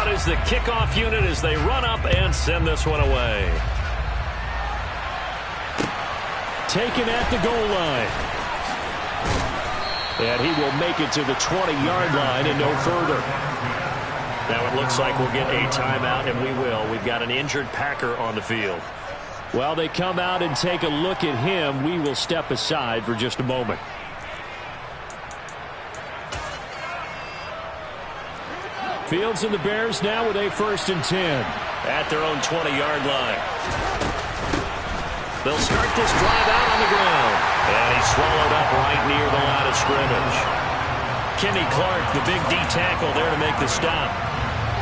Out is the kickoff unit as they run up and send this one away. Taken at the goal line. And he will make it to the 20-yard line and no further. Now it looks like we'll get a timeout, and we will. We've got an injured Packer on the field. While they come out and take a look at him, we will step aside for just a moment. Fields and the Bears now with a 1st and 10. At their own 20-yard line. They'll start this drive out on the ground. And he's swallowed up right near the line of scrimmage. Kenny Clark, the big D tackle there to make the stop.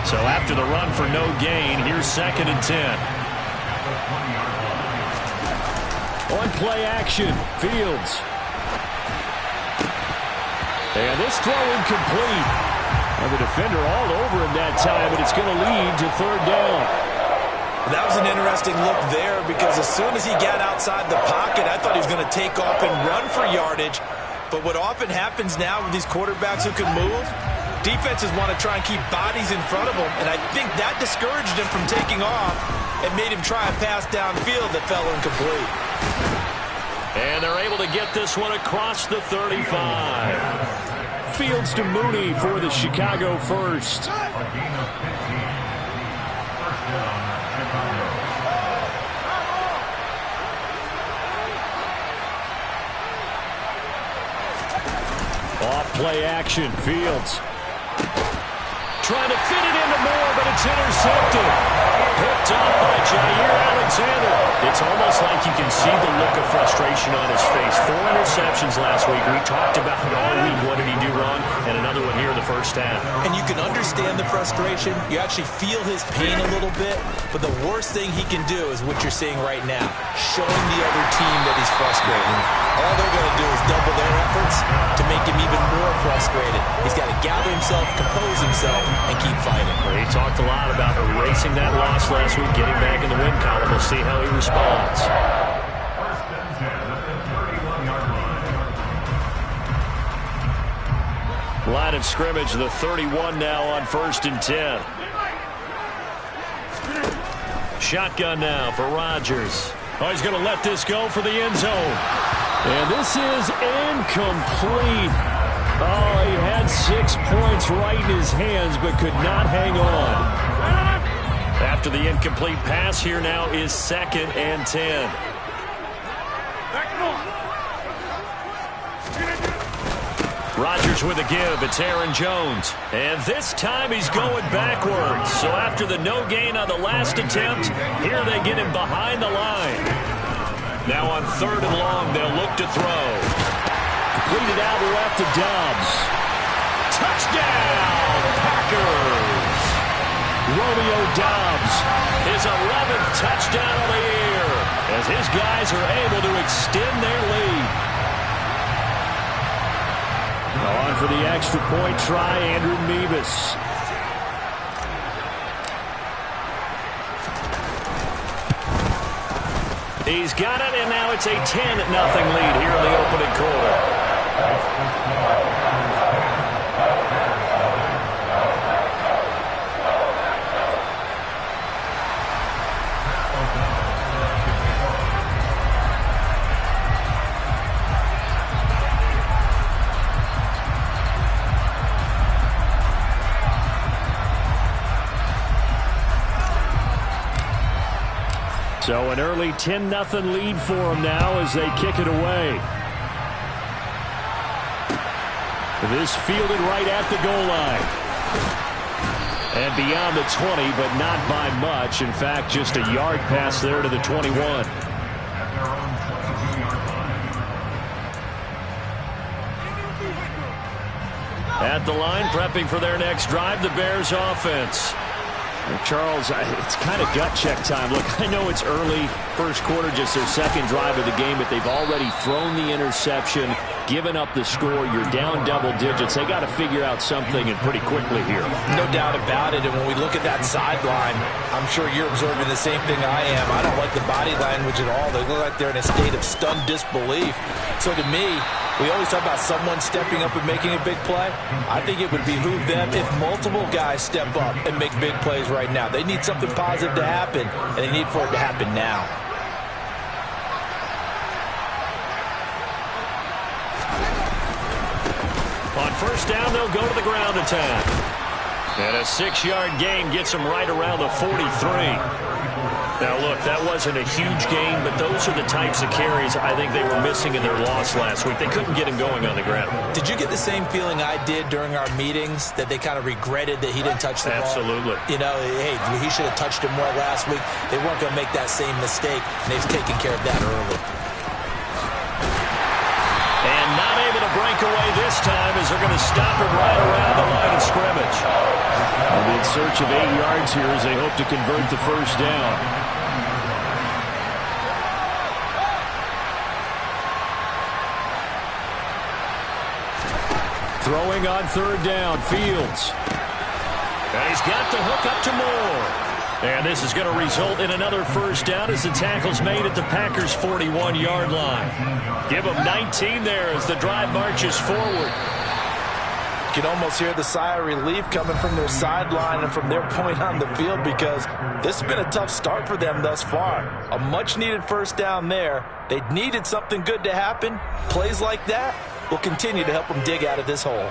So after the run for no gain, here's 2nd and 10. On play action, Fields. And this throw incomplete. And the defender all over him that time, but it's going to lead to 3rd down. That was an interesting look there because as soon as he got outside the pocket, I thought he was going to take off and run for yardage. But what often happens now with these quarterbacks who can move, defenses want to try and keep bodies in front of them, and I think that discouraged him from taking off and made him try a pass downfield that fell incomplete. And they're able to get this one across the 35. Fields to Mooney for the Chicago first. Off play action, Fields. Trying to fit it into Moore, but it's intercepted. Picked up by Jair Alexander. It's almost like you can see the look of frustration on his face. 4 interceptions last week. We talked about it all week. What did he do wrong? And another one here in the first half. And you can understand the frustration. You actually feel his pain a little bit. But the worst thing he can do is what you're seeing right now. Showing the other team that he's frustrated. All they're going to do is double their efforts to make him even more frustrated. He's got to gather himself, compose himself, and keep fighting. Well, he talked a lot about erasing that loss last week, getting back in the win column. We'll see how he responds. Line of scrimmage, the 31 now on 1st and 10. Shotgun now for Rodgers. Oh, he's going to let this go for the end zone. And this is incomplete. Oh, he had 6 points right in his hands, but could not hang on. After the incomplete pass, here now is 2nd and 10. Rodgers with a give. It's Aaron Jones. And this time he's going backwards. So after the no gain on the last attempt, here they get him behind the line. Now on 3rd and long, they'll look to throw. Completed out left to Dobbs. Touchdown, Packers! Romeo Dobbs, his 11th touchdown of the year, as his guys are able to extend their lead. On for the extra point try, Andrew Mevis. He's got it, and now it's a 10-0 lead here in the opening quarter. So an early 10-0 lead for them now as they kick it away. This fielded right at the goal line. And beyond the 20, but not by much. In fact, just a yard pass there to the 21. At the line, prepping for their next drive, the Bears offense. Charles, it's kind of gut check time. Look, I know it's early, first quarter, just their second drive of the game, but they've already thrown the interception. given up the score. You're down double digits. They got to figure out something and pretty quickly here. No doubt about it. And when we look at that sideline, I'm sure you're observing the same thing I am. I don't like the body language at all. They look like they're in a state of stunned disbelief. So to me, we always talk about someone stepping up and making a big play. I think it would behoove them if multiple guys step up and make big plays right now. They need something positive to happen, and they need for it to happen now. On first down, they'll go to the ground attack. And a 6-yard gain gets them right around the 43. Now, look, that wasn't a huge gain, but those are the types of carries I think they were missing in their loss last week. They couldn't get him going on the ground. Did you get the same feeling I did during our meetings, that they kind of regretted that he didn't touch the ball? Absolutely. You know, hey, he should have touched him more last week. They weren't going to make that same mistake, and they've taken care of that early. And not able to break away this time as they're going to stop him right around the line of scrimmage. And in search of 8 yards here as they hope to convert the first down. Throwing on third down, Fields. And he's got the hook up to Moore. And this is going to result in another first down as the tackle's made at the Packers' 41-yard line. Give them 19 there as the drive marches forward. You can almost hear the sigh of relief coming from their sideline and from their point on the field, because this has been a tough start for them thus far. A much-needed first down there. They needed something good to happen. Plays like that will continue to help them dig out of this hole.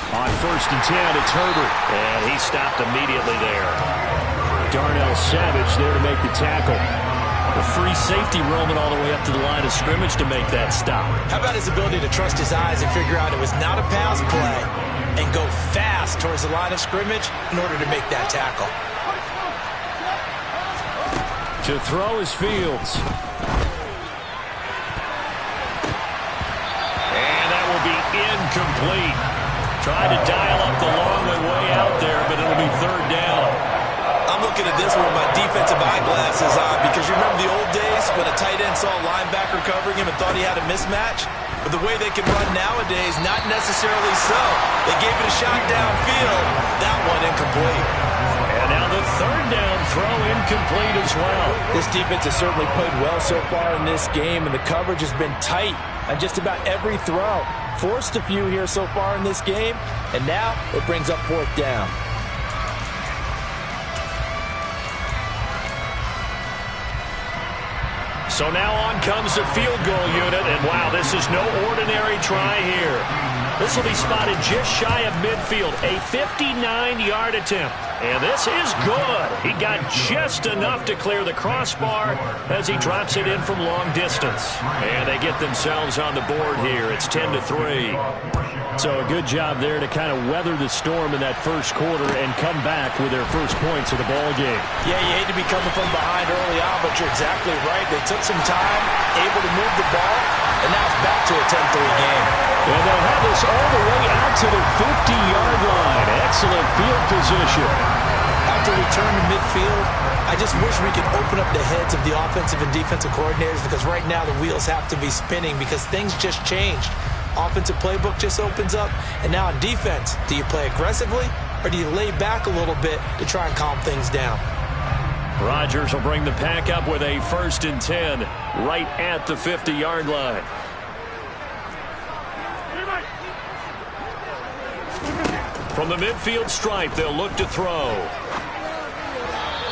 On first and 10, it's Herbert. And he stopped immediately there. Darnell Savage there to make the tackle. A free safety roaming all the way up to the line of scrimmage to make that stop. How about his ability to trust his eyes and figure out it was not a pass play and go fast towards the line of scrimmage in order to make that tackle. To throw is Fields. And that will be incomplete. Tried to dial up the long way out there, but it'll be third down. I'm looking at this one with my defensive eyeglasses on, because you remember the old days when a tight end saw a linebacker covering him and thought he had a mismatch? But the way they can run nowadays, not necessarily so. They gave it a shot downfield. That one incomplete. And now the third down throw incomplete as well. This defense has certainly played well so far in this game, and the coverage has been tight on just about every throw. Forced a few here so far in this game, and now it brings up fourth down. So now on comes the field goal unit, and wow, this is no ordinary try here. This will be spotted just shy of midfield, a 59-yard attempt. And this is good. He got just enough to clear the crossbar as he drops it in from long distance. And they get themselves on the board here. It's 10-3. So a good job there to kind of weather the storm in that first quarter and come back with their first points of the ball game. Yeah, you hate to be coming from behind early on, but you're exactly right. They took some time, able to move the ball, and now it's back to a 10-3 game. And they'll have this all the way out to the 50-yard line. Excellent field position. After return to midfield, I just wish we could open up the heads of the offensive and defensive coordinators, because right now the wheels have to be spinning because things just changed. Offensive playbook just opens up, and now on defense, do you play aggressively or do you lay back a little bit to try and calm things down? Rodgers will bring the pack up with a first and 10 right at the 50-yard line. From the midfield stripe, they'll look to throw.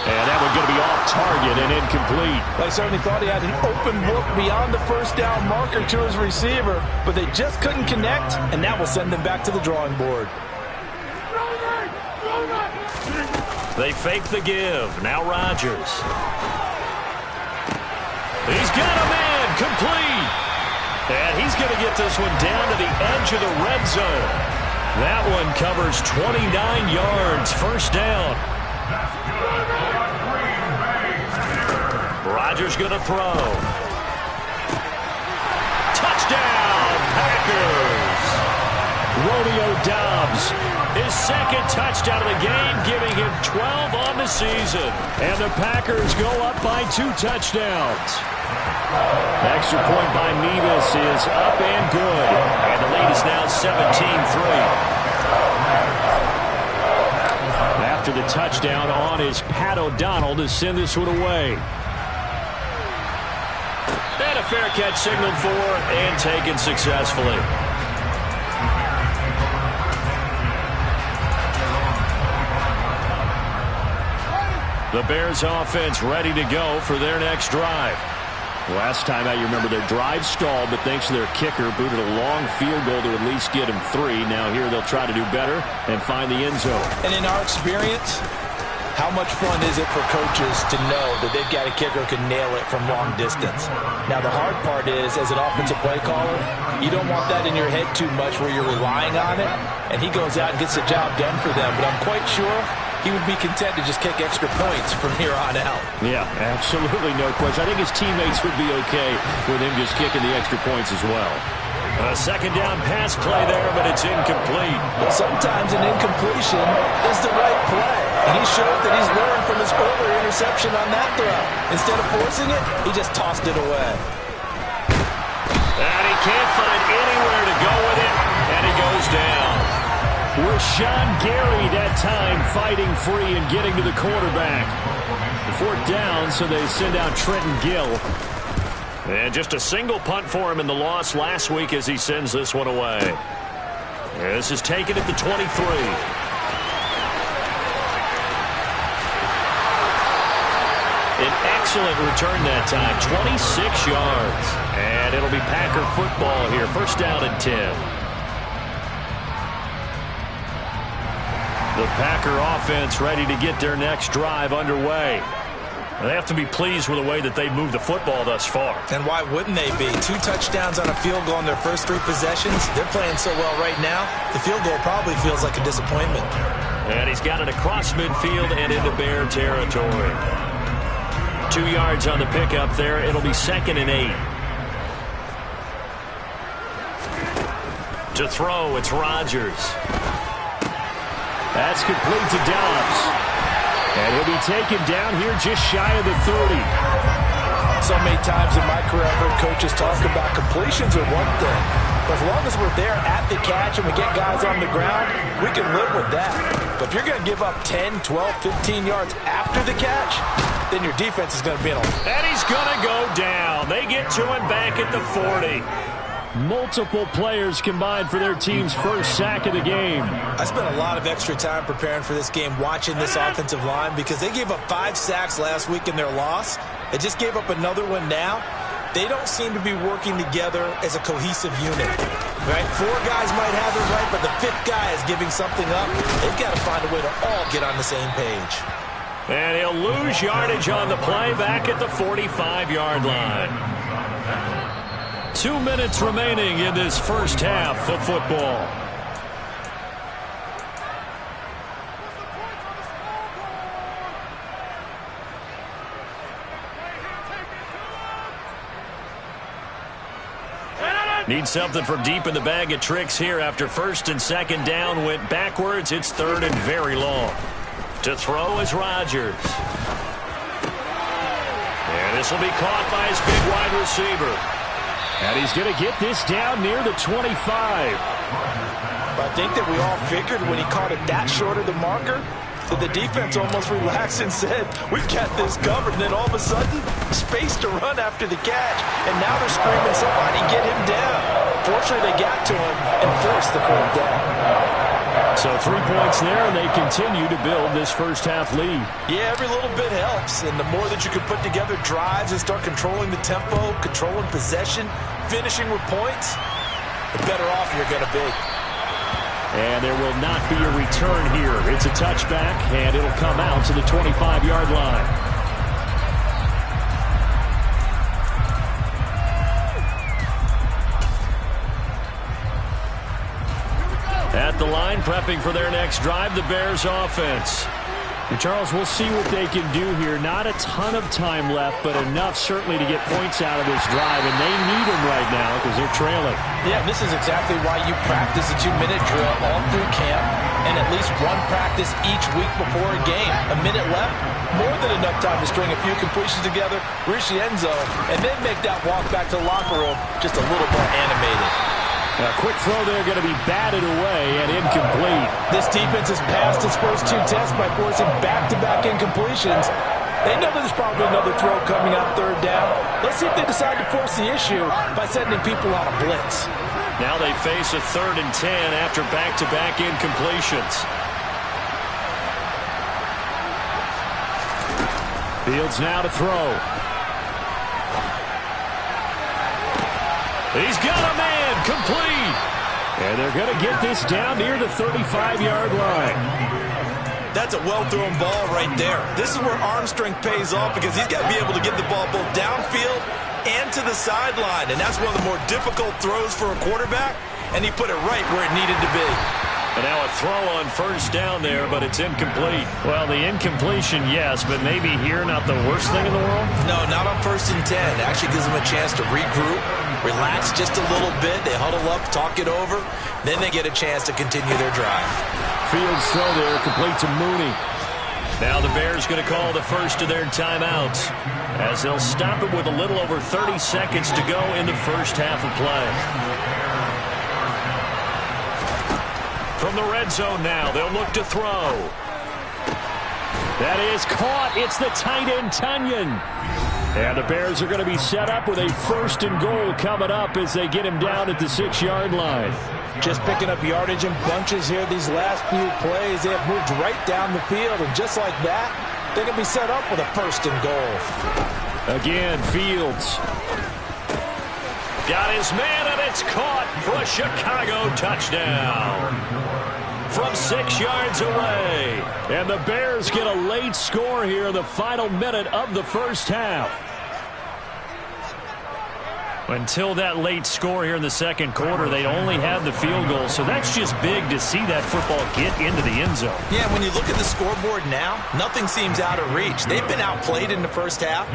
And that one's going to be off target and incomplete. I certainly thought he had an open look beyond the first down marker to his receiver, but they just couldn't connect, and that will send them back to the drawing board. They fake the give. Now Rodgers. He's got a man complete. And he's going to get this one down to the edge of the red zone. That one covers 29 yards. First down. Rodgers going to throw. Touchdown, Packers. Romeo Doubs, his second touchdown of the game, giving him 12 on the season. And the Packers go up by 2 touchdowns. Extra point by Nevis is up and good. And the lead is now 17-3. After the touchdown on is Pat O'Donnell to send this one away. And a fair catch signaled for and taken successfully. The Bears offense ready to go for their next drive. Last time out, you remember their drive stalled, but thanks to their kicker, booted a long field goal to at least get him 3. Now here they'll try to do better and find the end zone. And in our experience, how much fun is it for coaches to know that they've got a kicker who can nail it from long distance? Now the hard part is, as an offensive play caller, you don't want that in your head too much where you're relying on it, and he goes out and gets the job done for them. But I'm quite sure he would be content to just kick extra points from here on out. Yeah, absolutely no question. I think his teammates would be okay with him just kicking the extra points as well. A second down pass play there, but it's incomplete. Well, sometimes an incompletion is the right play. And he showed that he's learned from his earlier interception on that throw. Instead of forcing it, he just tossed it away. And he can't find anywhere to go with it, and he goes down. Rashawn Gary that time fighting free and getting to the quarterback. 4th down, so they send out Trenton Gill. And just a single punt for him in the loss last week as he sends this one away. This is taken at the 23. An excellent return that time, 26 yards. And it'll be Packer football here, 1st down and 10. The Packer offense ready to get their next drive underway. They have to be pleased with the way that they've moved the football thus far. And why wouldn't they be? 2 touchdowns on a field goal in their first 3 possessions. They're playing so well right now, the field goal probably feels like a disappointment. And he's got it across midfield and into Bear territory. 2 yards on the pickup there. It'll be 2nd and 8. To throw, it's Rodgers. That's complete to Doubs. And he'll be taken down here just shy of the 30. So many times in my career, I've heard coaches talk about completions are one thing. But as long as we're there at the catch and we get guys on the ground, we can live with that. But if you're going to give up 10, 12, 15 yards after the catch, then your defense is going to be in a... And he's going to go down. They get to him back at the 40. Multiple players combined for their team's first sack of the game. I spent a lot of extra time preparing for this game watching this offensive line because they gave up 5 sacks last week in their loss. They just gave up another one now. They don't seem to be working together as a cohesive unit. Right? 4 guys might have it right, but the 5th guy is giving something up. They've got to find a way to all get on the same page. And he'll lose yardage on the play back at the 45-yard line. 2 minutes remaining in this first half of football. Need something from deep in the bag of tricks here after 1st and 2nd down went backwards. It's 3rd and very long. To throw is Rodgers. And this will be caught by his big wide receiver. And he's going to get this down near the 25. I think that we all figured when he caught it that short of the marker that the defense almost relaxed and said, we've got this covered. And then all of a sudden, space to run after the catch. And now they're screaming, somebody get him down. Fortunately, they got to him and forced the 4th down. So 3 points there, and they continue to build this first half lead. Yeah, every little bit helps. And the more that you can put together drives and start controlling the tempo, controlling possession, finishing with points, the better off you're going to be. And there will not be a return here. It's a touchback, and it'll come out to the 25-yard line. At the line, prepping for their next drive, the Bears offense. And Charles, we'll see what they can do here. Not a ton of time left, but enough certainly to get points out of this drive, and they need them right now because they're trailing. Yeah, this is exactly why you practice a 2-minute drill all through camp and at least one practice each week before a game. A minute left, more than enough time to string a few completions together, reach the end zone, and then make that walk back to the locker room just a little more animated. A quick throw there going to be batted away and incomplete. This defense has passed its first 2 tests by forcing back-to-back incompletions. They know there's probably another throw coming on 3rd down. Let's see if they decide to force the issue by sending people on a blitz. Now they face a 3rd and 10 after back-to-back incompletions. Fields now to throw. He's got a man. Complete. And they're going to get this down near the 35-yard line. That's a well-thrown ball right there. This is where arm strength pays off because he's got to be able to get the ball both downfield and to the sideline. And that's one of the more difficult throws for a quarterback. And he put it right where it needed to be. And now a throw on 1st down there, but it's incomplete. Well, the incompletion, yes, but maybe here not the worst thing in the world? No, not on 1st and 10. It actually gives them a chance to regroup, relax just a little bit. They huddle up, talk it over. Then they get a chance to continue their drive. Fields throw there, complete to Mooney. Now the Bears going to call the first of their timeouts as they'll stop it with a little over 30 seconds to go in the first half of play. From the red zone now, they'll look to throw. That is caught. It's the tight end, Tunyon. And the Bears are going to be set up with a 1st and goal coming up as they get him down at the 6-yard line. Just picking up yardage in bunches here these last few plays. They have moved right down the field, and just like that, they're going to be set up with a 1st and goal. Again, Fields. Got his man, and it's caught for a Chicago touchdown. From 6 yards away. And the Bears get a late score here in the final minute of the first half. Until that late score here in the second quarter, they only had the field goal. So that's just big to see that football get into the end zone. Yeah, when you look at the scoreboard now, nothing seems out of reach. They've been outplayed in the first half.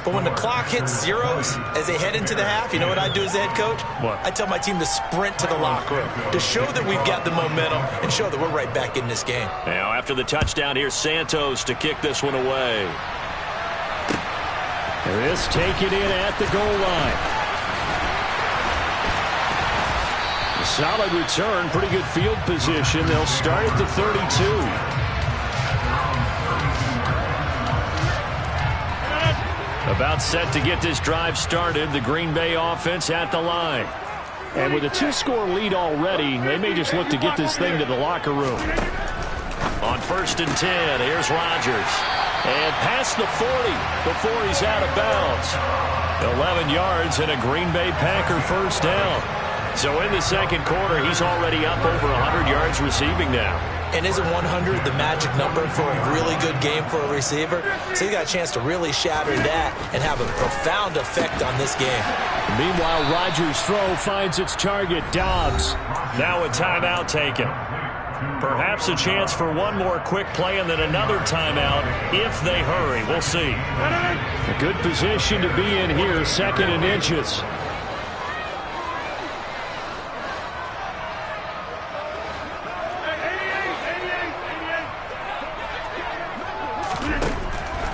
But when the clock hits zeros as they head into the half, you know what I do as the head coach? What? I tell my team to sprint to the locker room to show that we've got the momentum and show that we're right back in this game. Now after the touchdown, here's Santos to kick this one away. This taken in at the goal line. Solid return, pretty good field position. They'll start at the 32. About set to get this drive started. The Green Bay offense at the line. And with a 2-score lead already, they may just look to get this thing to the locker room. On 1st and 10, here's Rodgers. And past the 40 before he's out of bounds. 11 yards and a Green Bay Packer 1st down. So in the second quarter, he's already up over 100 yards receiving now. And isn't 100 the magic number for a really good game for a receiver? So he's got a chance to really shatter that and have a profound effect on this game. Meanwhile, Rodgers' throw finds its target, Dobbs. Now a timeout taken. Perhaps a chance for one more quick play and then another timeout if they hurry. We'll see. A good position to be in here, 2nd and inches.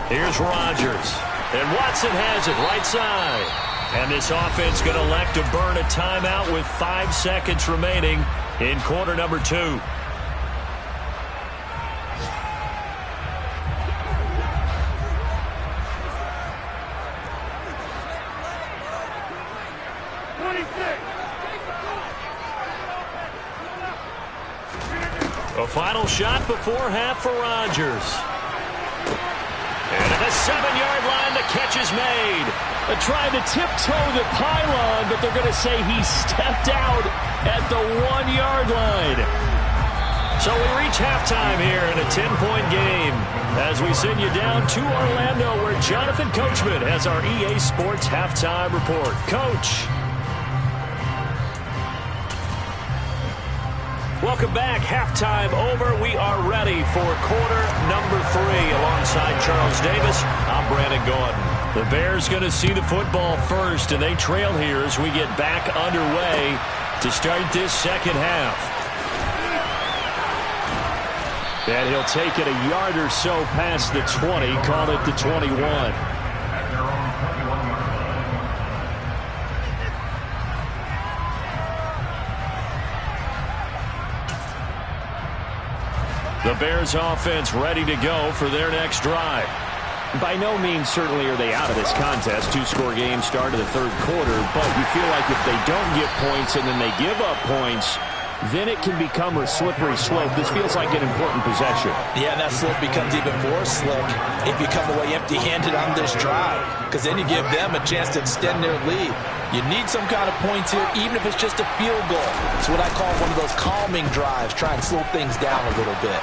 Here's Rodgers. And Watson has it right side. And this offense going to elect to burn a timeout with 5 seconds remaining in quarter number 2. A final shot before half for Rodgers. And at the 7-yard line, the catch is made. They're trying to tiptoe the pylon, but they're going to say he stepped out at the 1-yard line. So we reach halftime here in a 10-point game as we send you down to Orlando where Jonathan Coachman has our EA Sports halftime report. Coach. Well, Welcome back. Halftime over. We are ready for quarter number 3. Alongside Charles Davis, I'm Brandon Gordon. The Bears going to see the football first, and they trail here as we get back underway to start this second half. And he'll take it a yard or so past the 20, call it the 21. The Bears offense ready to go for their next drive. By no means certainly are they out of this contest. 2-score game start of the third quarter, but you feel like if they don't get points and then they give up points, then it can become a slippery slope. This feels like an important possession. Yeah, and that slope becomes even more slick if you come away empty-handed on this drive, because then you give them a chance to extend their lead. You need some kind of points here, even if it's just a field goal. It's what I call one of those calming drives. Try and slow things down a little bit.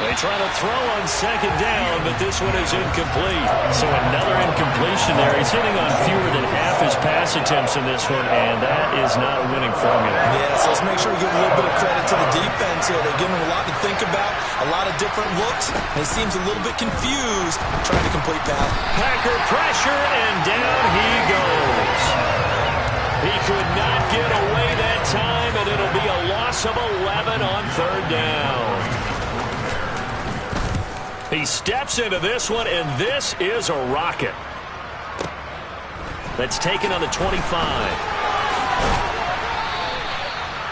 They try to throw on second down, but this one is incomplete. So another incompletion there. He's hitting on fewer than half his pass attempts in this one, and that is not a winning formula. Yeah, so let's make sure we give a little bit of credit to the defense here. They're giving him a lot to think about, a lot of different looks, and he seems a little bit confused trying to complete pass. Packer pressure, and down he goes. He could not get away that time, and it'll be a loss of 11 on third down. He steps into this one, and this is a rocket. That's taken on the 25.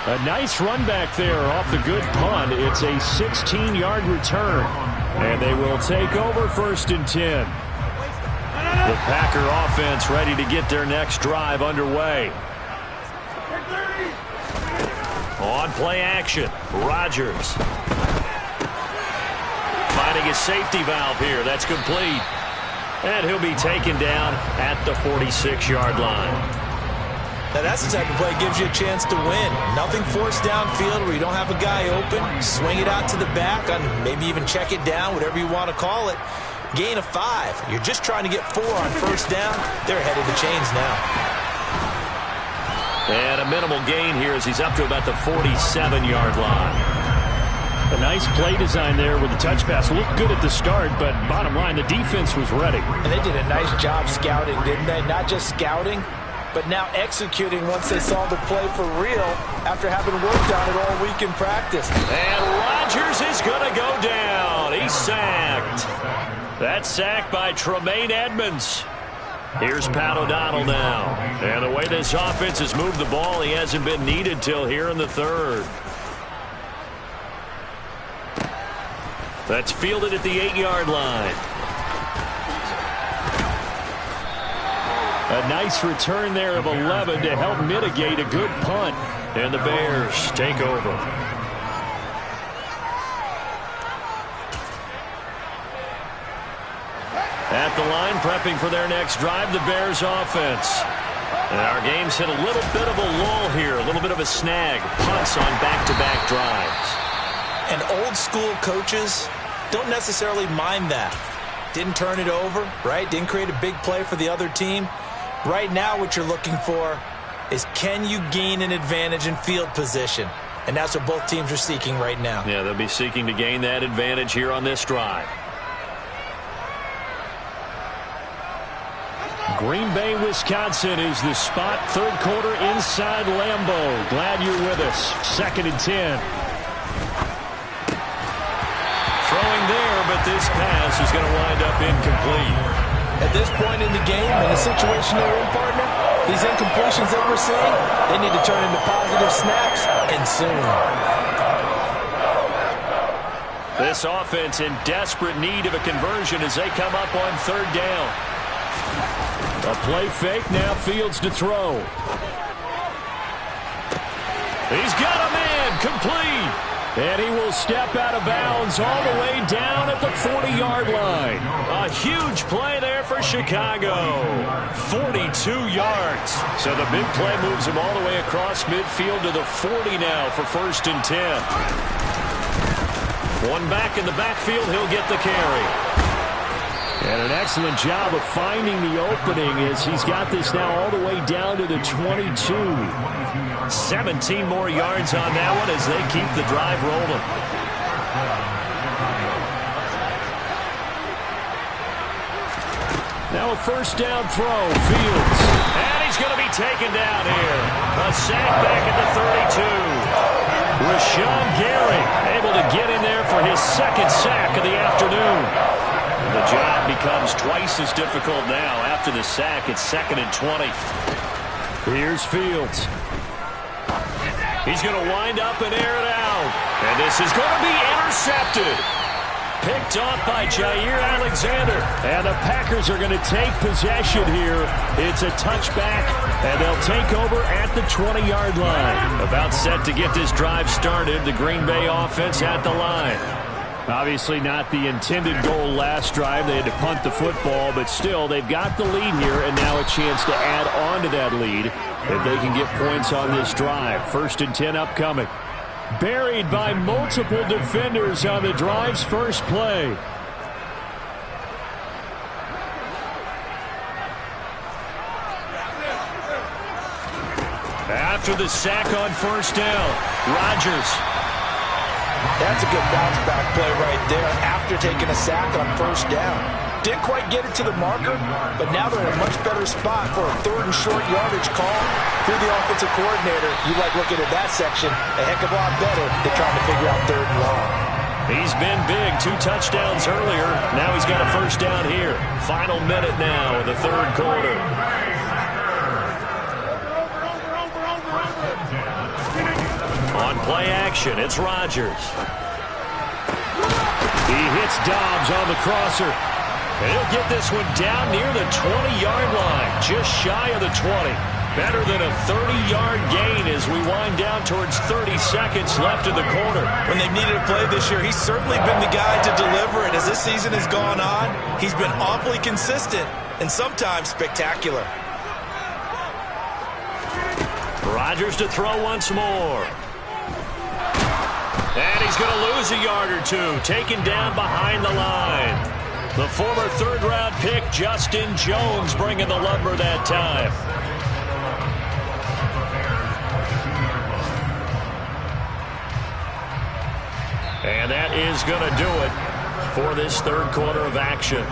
A nice run back there off the good punt. It's a 16-yard return, and they will take over 1st and 10. The Packer offense ready to get their next drive underway. On play action, Rodgers. Finding his safety valve here. That's complete. And he'll be taken down at the 46-yard line. Now that's the type of play that gives you a chance to win. Nothing forced downfield where you don't have a guy open. Swing it out to the back, on maybe even check it down, whatever you want to call it. Gain of 5. You're just trying to get 4 on first down. They're ahead of the chains now. And a minimal gain here as he's up to about the 47-yard line. A nice play design there with the touch pass. Looked good at the start, but bottom line, the defense was ready. And they did a nice job scouting, didn't they? Not just scouting, but now executing once they saw the play for real after having worked on it all week in practice. And Rodgers is going to go down. He's sacked. That's sacked by Tremaine Edmonds. Here's Pat O'Donnell now. And the way this offense has moved the ball, he hasn't been needed till here in the third. That's fielded at the 8-yard line. A nice return there of 11 to help mitigate a good punt. And the Bears take over. At the line, prepping for their next drive, the Bears offense. And our game's hit a little bit of a lull here, a little bit of a snag. Punts on back-to-back drives. And old school coaches don't necessarily mind that. Didn't turn it over, right? Didn't create a big play for the other team. Right now what you're looking for is, can you gain an advantage in field position? And that's what both teams are seeking right now. Yeah, they'll be seeking to gain that advantage here on this drive. Green Bay, Wisconsin is the spot. Third quarter inside Lambeau. Glad you're with us. 2nd and 10. Throwing there, but this pass is going to wind up incomplete. At this point in the game, in the situation they're in, partner, these incompletions that we're seeing, they need to turn into positive snaps, and soon. This offense in desperate need of a conversion as they come up on third down. A play fake, now Fields to throw. He's got a man, complete. And he will step out of bounds all the way down at the 40-yard line. A huge play there for Chicago. 42 yards. So the big play moves him all the way across midfield to the 40 now for 1st and 10. One back in the backfield, he'll get the carry. And an excellent job of finding the opening as he's got this now all the way down to the 22. 17 more yards on that one as they keep the drive rolling. Now a first down throw, Fields. And he's going to be taken down here. A sack back at the 32. Rashawn Gary able to get in there for his second sack of the afternoon. And the job becomes twice as difficult now. After the sack, it's 2nd and 20. Here's Fields. He's going to wind up and air it out. And this is going to be intercepted. Picked off by Jair Alexander. And the Packers are going to take possession here. It's a touchback, and they'll take over at the 20-yard line. About set to get this drive started. The Green Bay offense at the line. Obviously not the intended goal last drive. They had to punt the football, but still, they've got the lead here, and now a chance to add on to that lead if they can get points on this drive. 1st and 10 upcoming. Buried by multiple defenders on the drive's first play. After the sack on first down, Rodgers. That's a good bounce-back play right there after taking a sack on first down. Didn't quite get it to the marker, but now they're in a much better spot for a 3rd and short yardage call. Through the offensive coordinator, you like looking at that section a heck of a lot better than trying to figure out 3rd and long. He's been big. 2 touchdowns earlier. Now he's got a first down here. Final minute now of the 3rd quarter. On play action, it's Rodgers. He hits Dobbs on the crosser. And he'll get this one down near the 20-yard line, just shy of the 20. Better than a 30-yard gain as we wind down towards 30 seconds left in the quarter. When they've needed a play this year, he's certainly been the guy to deliver it. As this season has gone on, he's been awfully consistent and sometimes spectacular. Rodgers to throw once more. And he's going to lose a yard or two, taken down behind the line. The former 3rd-round pick, Justin Jones, bringing the lumber that time. And that is going to do it for this 3rd quarter of action.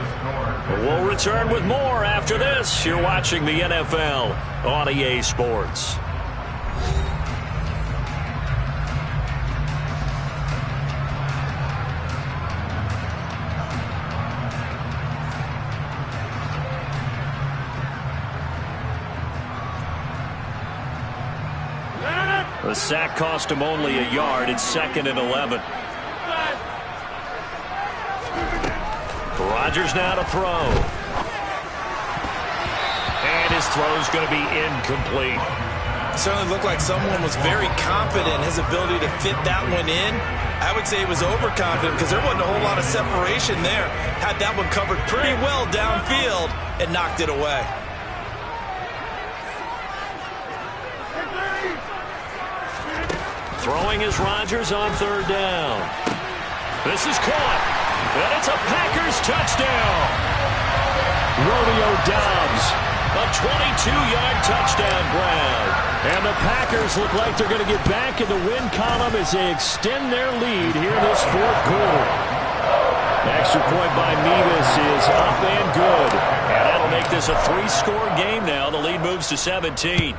We'll return with more after this. You're watching the NFL on EA Sports. The sack cost him only a yard. It's 2nd and 11. Rodgers now to throw. And his throw's going to be incomplete. It certainly looked like someone was very confident in his ability to fit that one in. I would say he was overconfident because there wasn't a whole lot of separation there. Had that one covered pretty well downfield and knocked it away. Throwing is Rodgers on 3rd down. This is caught. And it's a Packers touchdown. Romeo Dobbs, a 22-yard touchdown grab. And the Packers look like they're going to get back in the win column as they extend their lead here in this 4th quarter. Extra point by Mevis is up and good. And that'll make this a 3-score game now. The lead moves to 17.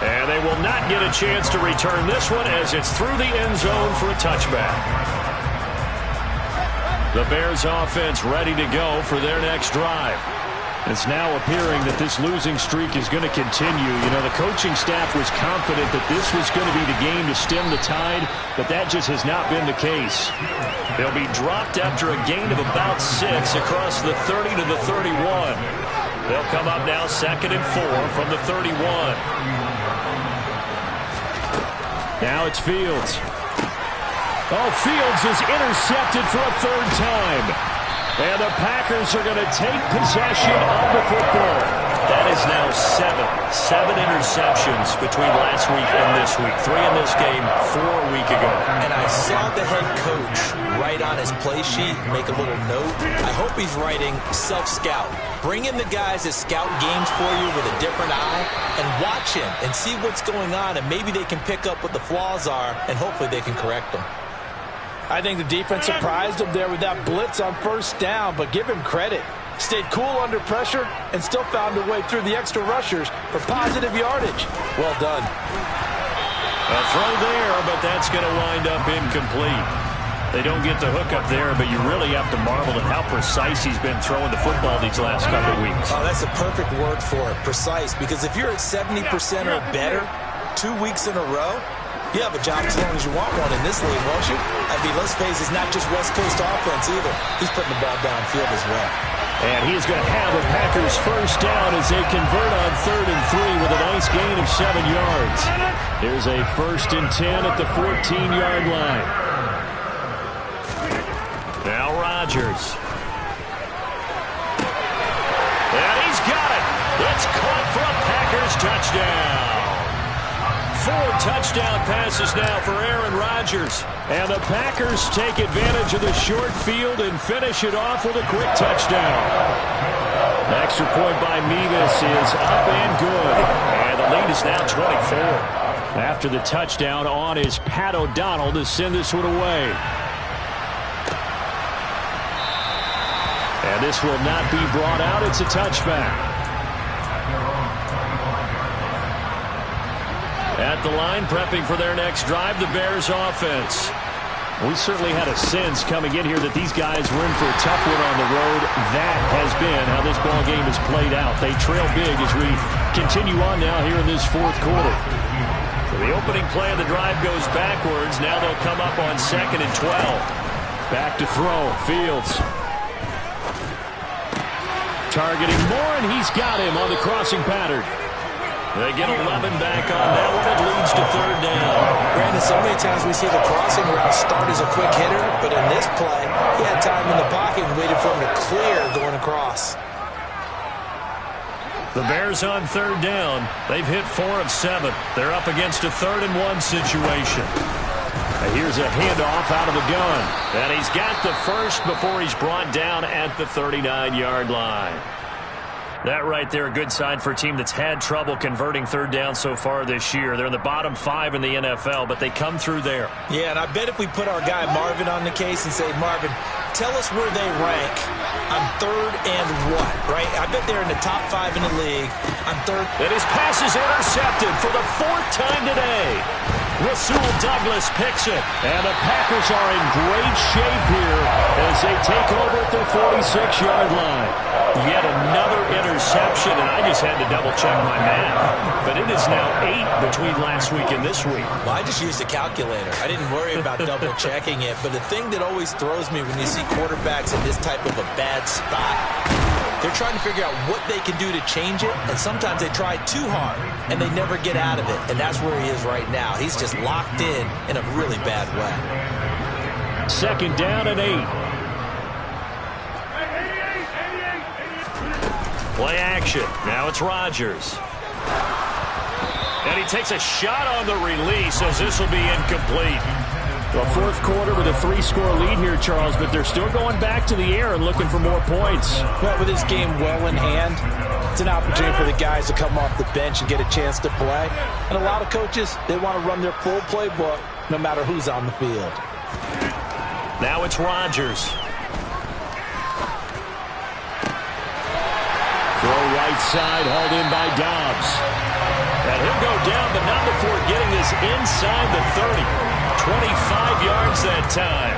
And they will not get a chance to return this one as it's through the end zone for a touchback. The Bears offense ready to go for their next drive. It's now appearing that this losing streak is going to continue. You know, the coaching staff was confident that this was going to be the game to stem the tide, but that just has not been the case. They'll be dropped after a gain of about 6 across the 30 to the 31. They'll come up now 2nd and 4 from the 31. Now it's Fields. Oh, Fields is intercepted for a 3rd time. And the Packers are going to take possession of the football. That is now 7 interceptions between last week and this week. 3 in this game, 4 a week ago. And I saw the head coach write on his play sheet, make a little note. I hope he's writing self-scout. Bring in the guys that scout games for you with a different eye and watch him and see what's going on, and maybe they can pick up what the flaws are, and hopefully they can correct them. I think the defense surprised him there with that blitz on first down, but give him credit. Stayed cool under pressure and still found a way through the extra rushers for positive yardage. Well done. A throw there, but that's going to wind up incomplete. They don't get the hook up there, but you really have to marvel at how precise he's been throwing the football these last couple of weeks. Oh, that's a perfect word for it, precise, because if you're at 70% or better 2 weeks in a row, you have a job as long as you want one in this league, won't you? I mean, let's face it, it's not just West Coast offense either. He's putting the ball downfield as well. And he's going to have a Packers first down as they convert on 3rd and 3 with a nice gain of 7 yards. Here's a 1st and 10 at the 14-yard line. Now Rodgers. And he's got it. It's caught for a Packers touchdown. 4 touchdown passes now for Aaron Rodgers. And the Packers take advantage of the short field and finish it off with a quick touchdown. The extra point by Mevis is up and good. And the lead is now 24. After the touchdown on is Pat O'Donnell to send this one away. And this will not be brought out. It's a touchback. At the line, prepping for their next drive, the Bears offense. We certainly had a sense coming in here that these guys were in for a tough one on the road. That has been how this ball game has played out. They trail big as we continue on now here in this 4th quarter. So the opening play of the drive goes backwards. Now they'll come up on 2nd and 12. Back to throw. Fields. Targeting Moore, and he's got him on the crossing pattern. They get 11 back on that one. It leads to 3rd down. Brandon, so many times we see the crossing route start as a quick hitter, but in this play, he had time in the pocket and waited for him to clear going across. The Bears on 3rd down. They've hit 4 of 7. They're up against a 3rd and 1 situation. Here's a handoff out of the gun. And he's got the first before he's brought down at the 39-yard line. That right there, a good sign for a team that's had trouble converting 3rd down so far this year. They're in the bottom 5 in the NFL, but they come through there. Yeah, and I bet if we put our guy Marvin on the case and say, Marvin, tell us where they rank on 3rd and what, right? I bet they're in the top 5 in the league on 3rd. And his pass is intercepted for the 4th time today. Rasul Douglas picks it. And the Packers are in great shape here as they take over at the 46-yard line. Yet another interception, and I just had to double-check my math. But it is now 8 between last week and this week. Well, I just used a calculator. I didn't worry about double-checking it. But the thing that always throws me when you see quarterbacks in this type of a bad spot, they're trying to figure out what they can do to change it, and sometimes they try too hard, and they never get out of it. And that's where he is right now. He's just locked in a really bad way. 2nd down and 8. Play action. Now it's Rodgers. And he takes a shot on the release as this will be incomplete. The 4th quarter with a 3-score lead here, Charles, but they're still going back to the air and looking for more points. Well, with this game well in hand, it's an opportunity for the guys to come off the bench and get a chance to play. And a lot of coaches, they want to run their full playbook no matter who's on the field. Now it's Rodgers. Throw right side, hauled in by Dobbs. And he'll go down, but not before getting this inside the 30. 25 yards that time.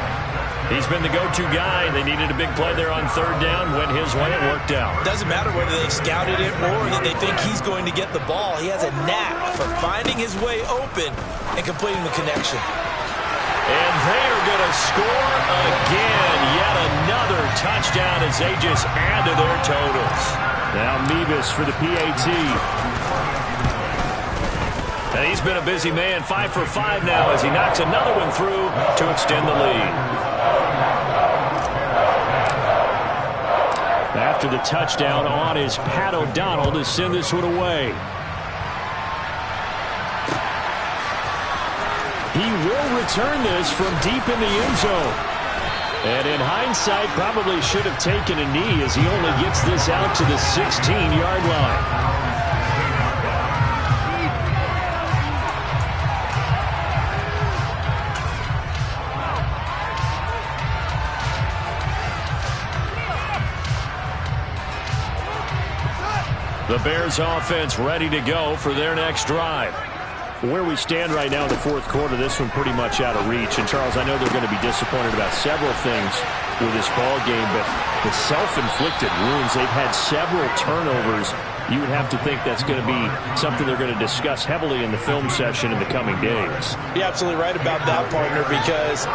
He's been the go-to guy. They needed a big play there on 3rd down. Went his way. It worked out. Doesn't matter whether they scouted it or that they think he's going to get the ball. He has a knack for finding his way open and completing the connection. And they are going to score again. Yet another touchdown as they just add to their totals. Now Mevis for the PAT. And he's been a busy man. 5 for 5 now as he knocks another one through to extend the lead. After the touchdown on is Pat O'Donnell to send this one away. He will return this from deep in the end zone. And in hindsight, probably should have taken a knee as he only gets this out to the 16-yard line. The Bears offense ready to go for their next drive. Where we stand right now in the fourth quarter, this one pretty much out of reach. And, Charles, I know they're going to be disappointed about several things with this ball game, but the self-inflicted wounds, they've had several turnovers. You would have to think that's going to be something they're going to discuss heavily in the film session in the coming days. You're absolutely right about that, partner, because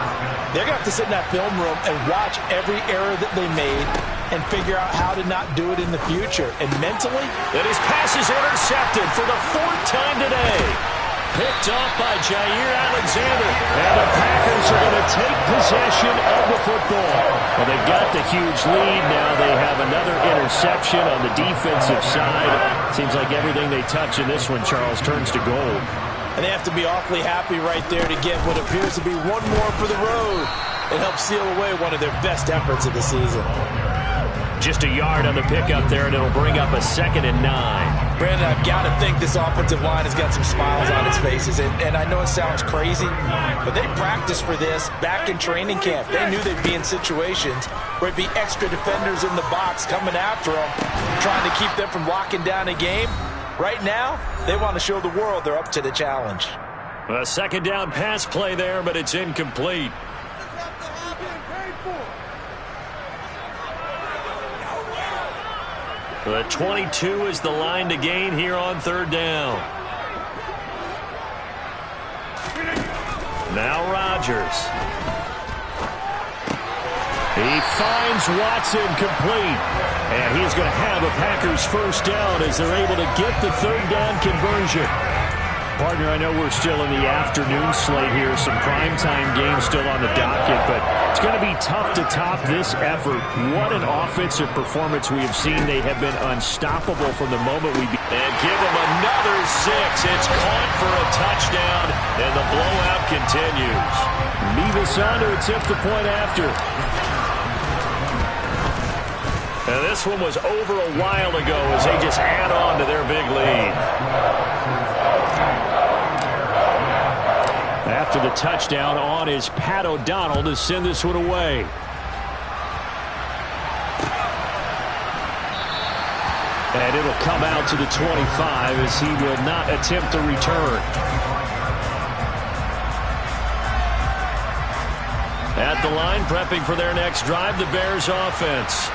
they're going to have to sit in that film room and watch every error that they made and figure out how to not do it in the future. And mentally, that his pass is intercepted for the fourth time today. Picked off by Jair Alexander. And the Packers are going to take possession of the football. Well, they've got the huge lead. Now they have another interception on the defensive side. Seems like everything they touch in this one, Charles, turns to gold. And they have to be awfully happy right there to get what appears to be one more for the road. It helps seal away one of their best efforts of the season. Just a yard on the pickup there, and it'll bring up a 2nd and 9. Brandon, I've got to think this offensive line has got some smiles on its faces. And I know it sounds crazy, but they practiced for this back in training camp. They knew they'd be in situations where it'd be extra defenders in the box coming after them, trying to keep them from locking down a game. Right now, they want to show the world they're up to the challenge. A 2nd down pass play there, but it's incomplete. The 22 is the line to gain here on 3rd down. Now Rodgers. He finds Watson complete. And he's going to have a Packers first down as they're able to get the 3rd down conversion. Partner, I know we're still in the afternoon slate here. Some primetime games still on the docket, but it's going to be tough to top this effort. What an offensive performance we have seen. They have been unstoppable from the moment we began. And give them another 6. It's caught for a touchdown, and the blowout continues. Mevis on to attempt the point after. And this one was over a while ago as they just add on to their big lead. After the touchdown, on is Pat O'Donnell to send this one away. And it'll come out to the 25 as he will not attempt a return. At the line, prepping for their next drive, the Bears offense.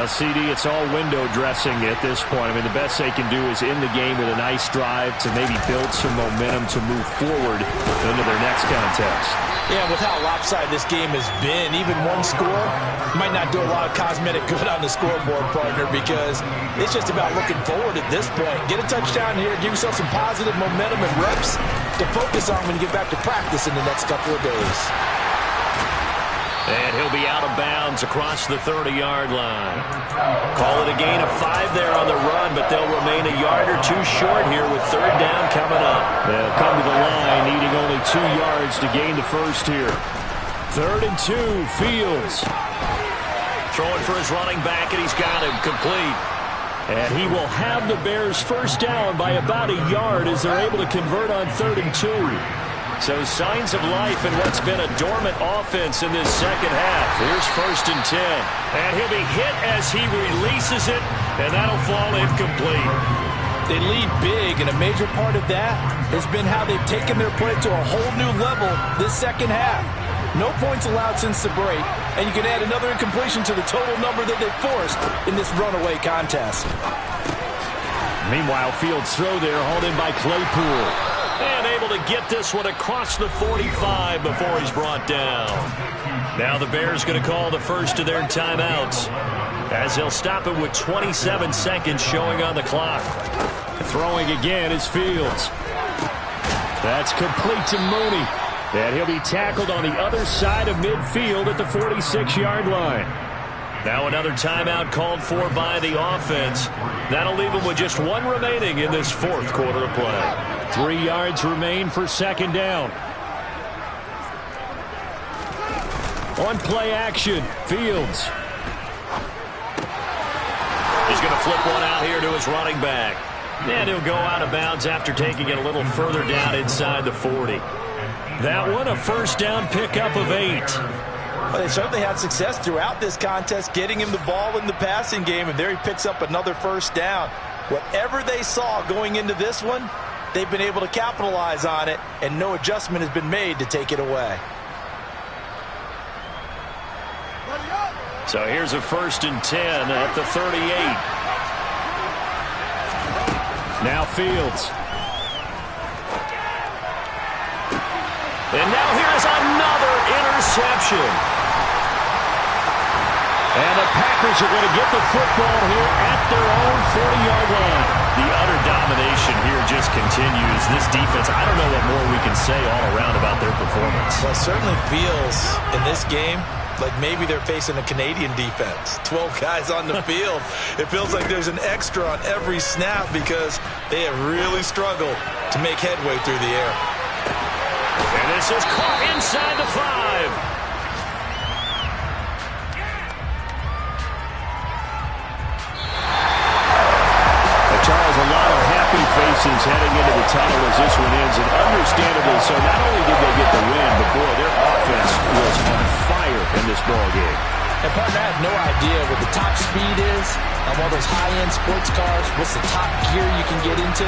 CD, it's all window dressing at this point. I mean, the best they can do is end the game with a nice drive to maybe build some momentum to move forward into their next contest. Yeah, with how lopsided this game has been, even one score might not do a lot of cosmetic good on the scoreboard, partner, because it's just about looking forward at this point. Get a touchdown here, give yourself some positive momentum and reps to focus on when you get back to practice in the next couple of days. And he'll be out of bounds across the 30-yard line. Call it a gain of 5 there on the run, but they'll remain a yard or 2 short here with 3rd down coming up. They'll come to the line needing only 2 yards to gain the first here. 3rd and 2, Fields. Throwing for his running back, and he's got him complete. And he will have the Bears first down by about a yard as they're able to convert on 3rd and 2. So signs of life in what's been a dormant offense in this second half. Here's 1st and 10. And he'll be hit as he releases it, and that'll fall incomplete. They lead big, and a major part of that has been how they've taken their play to a whole new level this second half. No points allowed since the break, and you can add another incompletion to the total number that they've forced in this runaway contest. Meanwhile, Fields' throw there hauled in by Claypool. And able to get this one across the 45 before he's brought down. Now the Bears going to call the first of their timeouts as they'll stop it with 27 seconds showing on the clock. Throwing again is Fields. That's complete to Mooney. And he'll be tackled on the other side of midfield at the 46-yard line. Now another timeout called for by the offense. That'll leave them with just 1 remaining in this 4th quarter of play. 3 yards remain for 2nd down. On play action, Fields. He's going to flip one out here to his running back. And he'll go out of bounds after taking it a little further down inside the 40. That one, a first down pickup of 8. Well, they certainly had success throughout this contest, getting him the ball in the passing game, and there he picks up another first down. Whatever they saw going into this one, they've been able to capitalize on it, and no adjustment has been made to take it away. So here's a 1st and 10 at the 38. Now Fields. And now here's another interception. And the Packers are going to get the football here at their own 40-yard line. The utter domination here just continues. This defense, I don't know what more we can say all around about their performance. Well, it certainly feels in this game like maybe they're facing a Canadian defense. 12 guys on the field. It feels like there's an extra on every snap because they have really struggled to make headway through the air. And this is caught inside the 5. Charles, a lot of happy faces heading into the tunnel as this one ends, and understandably so. Not only did they get the win, but boy, their offense was on fire in this ball game. And partner, I have no idea what the top speed is on one of those high-end sports cars. What's the top gear you can get into?